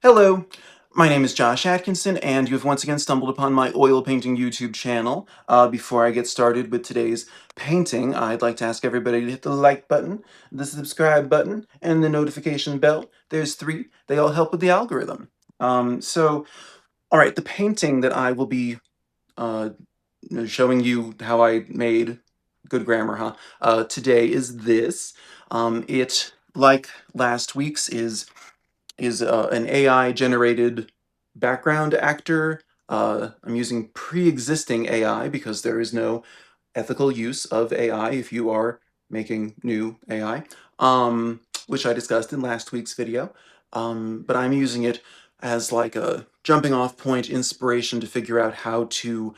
Hello, my name is Josh Atkinson, and you have once again stumbled upon my oil painting YouTube channel. Before I get started with today's painting, I'd like to ask everybody to hit the like button, the subscribe button, and the notification bell. There's three. They all help with the algorithm. All right, the painting that I will be uh, showing you how I made, good grammar, huh? Today is this. Like last week's, is an AI generated background actor. I'm using pre-existing AI because there is no ethical use of AI if you are making new AI, which I discussed in last week's video. But I'm using it as like a jumping off point inspiration to figure out how to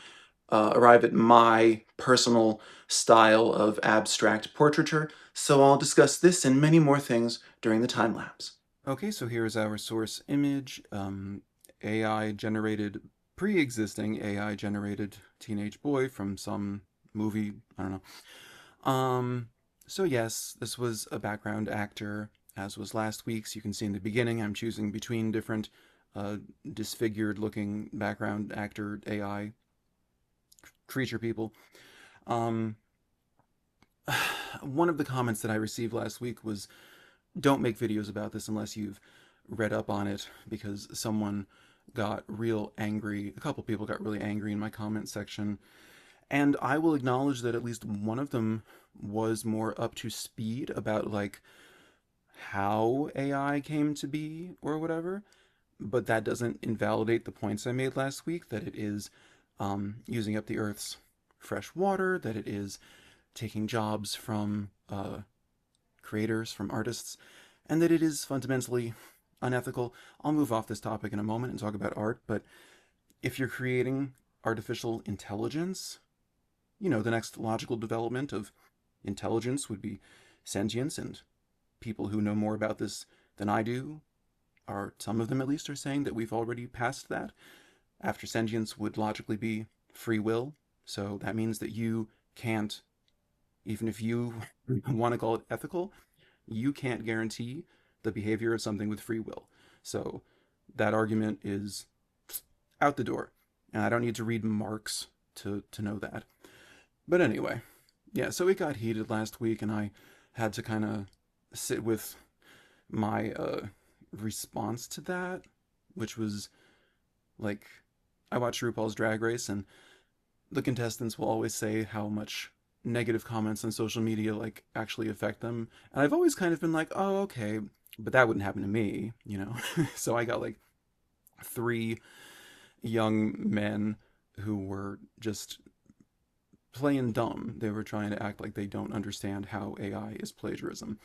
arrive at my personal style of abstract portraiture. So I'll discuss this and many more things during the time lapse. Okay, so here's our source image, AI generated, pre-existing AI generated teenage boy from some movie, I don't know. So yes, this was a background actor, as was last week's. You can see in the beginning I'm choosing between different disfigured looking background actor AI creature people. Um, One of the comments that I received last week was, don't make videos about this unless you've read up on it, because someone got real angry. A couple people got really angry in my comment section. And I will acknowledge that at least one of them was more up to speed about like how AI came to be or whatever. But that doesn't invalidate the points I made last week, that it is using up the Earth's fresh water, that it is taking jobs from creators, from artists, and that it is fundamentally unethical. I'll move off this topic in a moment and talk about art, but if you're creating artificial intelligence, you know, the next logical development of intelligence would be sentience, and people who know more about this than I do are, some of them at least, are saying that we've already passed that. After sentience would logically be free will, so that means that you can't, even if you want to call it ethical, you can't guarantee the behavior of something with free will. So that argument is out the door. And I don't need to read Marx to know that. But anyway, yeah, so it got heated last week, and I had to kind of sit with my response to that, which was like, I watched RuPaul's Drag Race, and the contestants will always say how much negative comments on social media like actually affect them. And I've always kind of been like, oh, okay, but that wouldn't happen to me, you know? So I got like three young men who were just playing dumb. They were trying to act like they don't understand how AI is plagiarism.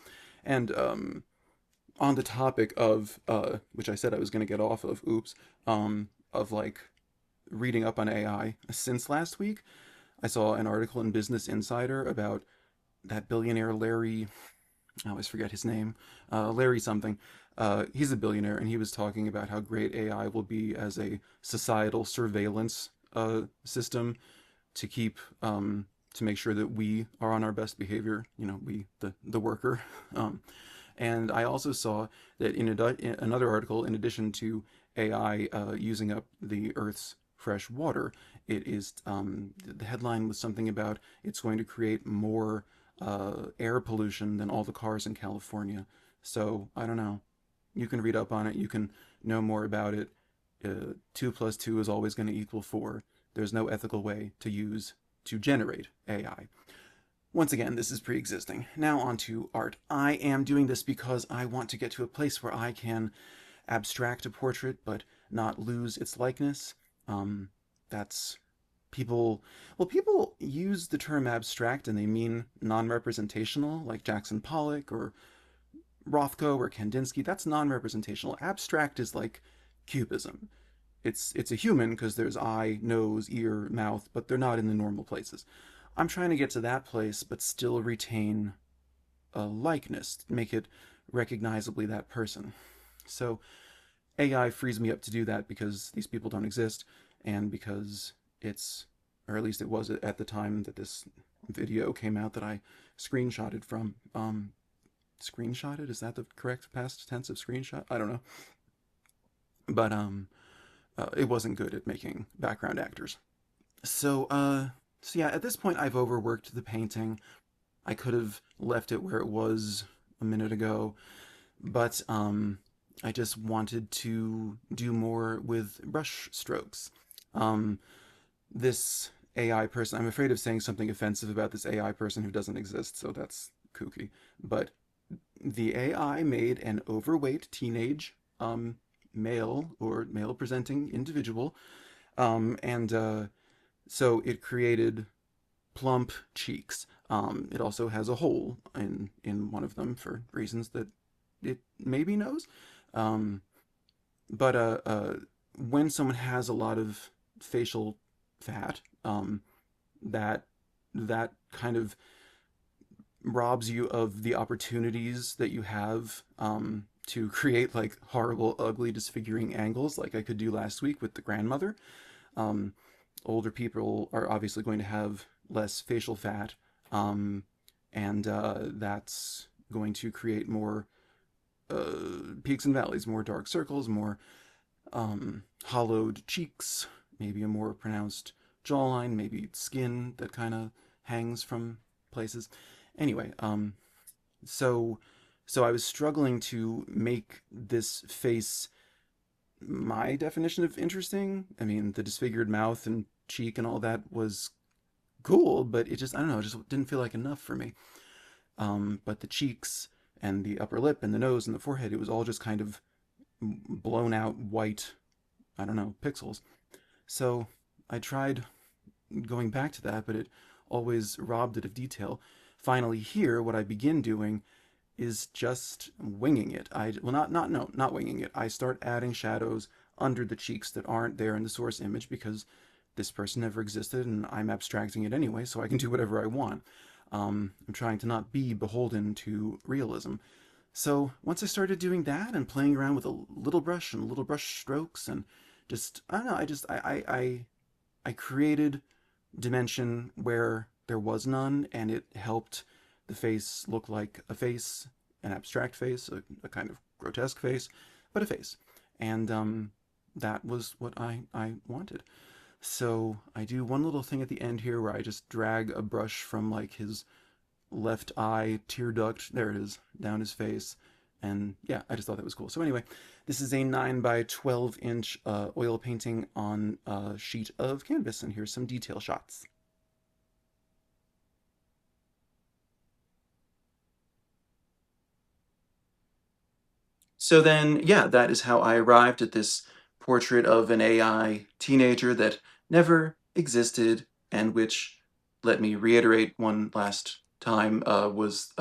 And on the topic of, which I said I was going to get off of, oops, of like reading up on AI since last week, I saw an article in Business Insider about that billionaire Larry, I always forget his name, Larry something. He's a billionaire, and he was talking about how great AI will be as a societal surveillance system to keep, to make sure that we are on our best behavior. You know, we the worker. Um, and I also saw that in another article, in addition to AI using up the Earth's fresh water, it is, the headline was something about it's going to create more air pollution than all the cars in California. So I don't know. You can read up on it. You can know more about it. 2 plus 2 is always going to equal 4. There's no ethical way to generate AI. Once again, this is pre-existing. Now on to art. I am doing this because I want to get to a place where I can abstract a portrait but not lose its likeness. That's people, well, people use the term abstract and they mean non-representational, like Jackson Pollock or Rothko or Kandinsky. That's non-representational. Abstract is like cubism. It's a human because there's eye, nose, ear, mouth, but they're not in the normal places. I'm trying to get to that place but still retain a likeness, make it recognizably that person. So AI frees me up to do that because these people don't exist, and because it's, or at least it was at the time that this video came out that I screenshotted from. Screenshotted? Is that the correct past tense of screenshot? I don't know. but it wasn't good at making background actors. So, so yeah, at this point, I've overworked the painting. I could have left it where it was a minute ago, but I just wanted to do more with brush strokes. Um, this AI person, I'm afraid of saying something offensive about this AI person who doesn't exist, so that's kooky. But the AI made an overweight teenage male or male presenting individual, and so it created plump cheeks. It also has a hole in one of them for reasons that it maybe knows. Um, but when someone has a lot of facial fat, that that kind of robs you of the opportunities that you have to create like horrible, ugly, disfiguring angles, like I could do last week with the grandmother. Um, Older people are obviously going to have less facial fat, um, and that's going to create more peaks and valleys, more dark circles, more hollowed cheeks, maybe a more pronounced jawline, maybe skin that kind of hangs from places. Anyway, so so I was struggling to make this face my definition of interesting. I mean, the disfigured mouth and cheek and all that was cool, but it just, I don't know, it just didn't feel like enough for me. But the cheeks and the upper lip and the nose and the forehead, it was all just kind of blown out white, I don't know, pixels. So I tried going back to that, but it always robbed it of detail. Finally, here, what I begin doing is just winging it. Not winging it. I start adding shadows under the cheeks that aren't there in the source image because this person never existed and I'm abstracting it anyway, so I can do whatever I want. I'm trying to not be beholden to realism. So once I started doing that and playing around with a little brush and little brush strokes and just I don't know, I created dimension where there was none, and it helped the face look like a face, an abstract face, a kind of grotesque face, but a face. And that was what I wanted. So I do one little thing at the end here where I just drag a brush from like his left eye tear duct, there it is, down his face. And yeah, I just thought that was cool. So anyway, this is a 9 by 12 inch oil painting on a sheet of canvas, and here's some detail shots. So then, yeah, that is how I arrived at this portrait of an AI teenager that never existed and which, let me reiterate one last time, was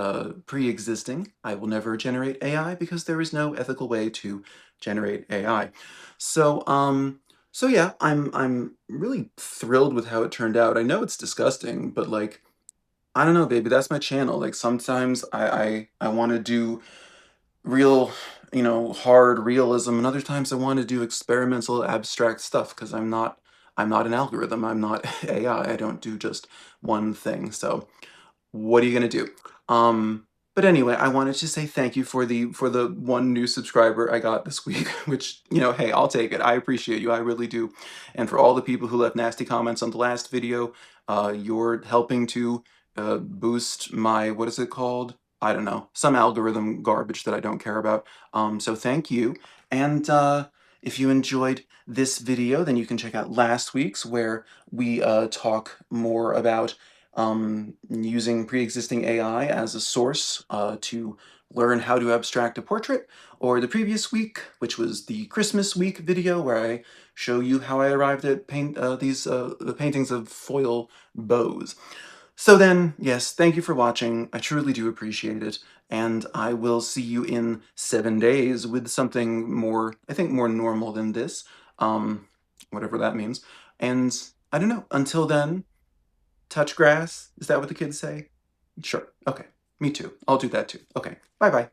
pre-existing. I will never generate AI because there is no ethical way to generate AI. So, so yeah, I'm really thrilled with how it turned out. I know it's disgusting, but like, I don't know, baby, that's my channel. Like sometimes I want to do real, hard realism, and other times I want to do experimental abstract stuff because I'm not an algorithm. I'm not AI. I don't do just one thing. So what are you gonna do? But anyway, I wanted to say thank you for the one new subscriber I got this week, which, hey, I'll take it. I appreciate you. I really do. And for all the people who left nasty comments on the last video, you're helping to boost my, what is it called? I don't know, some algorithm garbage that I don't care about. So thank you. And if you enjoyed this video, then you can check out last week's where we talk more about using pre-existing AI as a source to learn how to abstract a portrait, or the previous week, which was the Christmas week video where I show you how I arrived at the paintings of foil bows. So then, yes, thank you for watching. I truly do appreciate it, and I will see you in 7 days with something more, I think, more normal than this, whatever that means. And I don't know, until then, touch grass? Is that what the kids say? Sure. Okay. Me too. I'll do that too. Okay. Bye-bye.